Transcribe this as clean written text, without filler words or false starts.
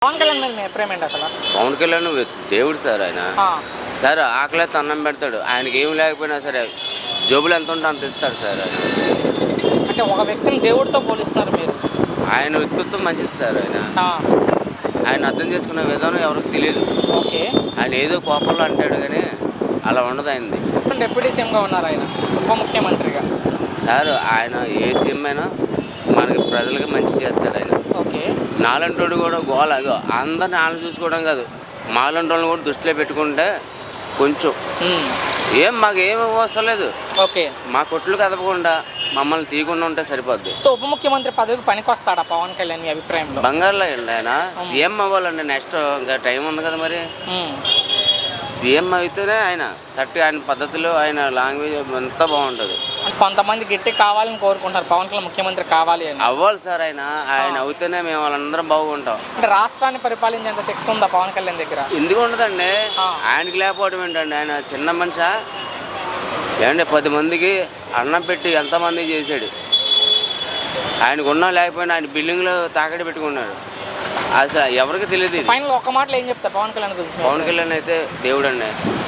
పవన్ కళ్యాణ్ మీద మీ అభిప్రాయం ఏంటి అసలు? పవన్ కళ్యాణ్ దేవుడు సార్ ఆయన. ఆ, సార్ ఆకలితో అన్నం పెడతాడు. ఆయనకి ఏమి లేకపోయినా సరే జోబులు ఎంత ఉంటే అంత ఇస్తాడు సార్ ఆయన. అంటే ఒక వ్యక్తిని దేవుడితో పోలిస్తున్నారు మీరు. ఆయన వ్యక్తిత్వం మంచిది సార్ ఆయన. ఆ, ఆయన అర్థం చేసుకునే విధానం ఎవరికి తెలియదు. ఓకే. ఆయన ఏదో కోపంలో అంటాడు కానీ అలా ఉండదు ఆయనది. డిప్యూటీ సీఎంగా ఉన్నారు ఆయన, ఉప ముఖ్యమంత్రిగా. సార్ ఆయన ఏ సీఎం అయినా మనకి ప్రజలకి మంచి చేస్తాడు ఆయన. ఓకే. నాలంటోడు కూడా గోల అందరిని ఆయన చూసుకోవడం కాదు, మాలంటోళ్ళని కూడా దృష్టిలో పెట్టుకుంటే కొంచెం మాకు ఏమి అవసరం లేదు. ఓకే. మా కొట్లు కదపకుండా మమ్మల్ని తీయకుండా ఉంటే సరిపోద్ది. సో ఉప ముఖ్యమంత్రి పదవికి పనికొస్తాడా పవన్ కళ్యాణ్ మీ అభిప్రాయంలో? బంగారులో అండి ఆయన సీఎం అవ్వాలండి. నెక్స్ట్ ఇంకా టైం ఉంది కదా మరి. ఉమ్, సీఎం అయితేనే ఆయన కరెక్ట్గా ఆయన పద్ధతిలో ఆయన లాంగ్వేజ్ అంతా బాగుంటుంది. అంటే కొంతమంది గట్టి కావాలని కోరుకుంటారు పవన్ కళ్యాణ్ ముఖ్యమంత్రి కావాలి అని. అవ్వాలి సార్ ఆయన. ఆయన అవుతేనే మేము వాళ్ళందరం బాగుంటాం. అంటే రాష్ట్రాన్ని పరిపాలించేంత శక్తి ఉందా పవన్ కళ్యాణ్ దగ్గర? ఎందుకు ఉండదండి? ఆ. ఆయనకి లేకపోవడం ఏంటండి? ఆయన చిన్న మనిషి ఏమంటే 10 మందికి అన్నం పెట్టి ఎంతమంది చేశాడు. ఆయనకు ఉన్నా లేకపోయినా ఆయన బిల్డింగ్లో తాకట్టు పెట్టుకున్నాడు. అసలు ఎవరికి తెలియదు ఇది. ఫైనల్ ఒక మాటలో ఏం చెప్తారు పవన్ కళ్యాణ్ గురించి? పవన్ కళ్యాణ్ అయితే దేవుడు అండి.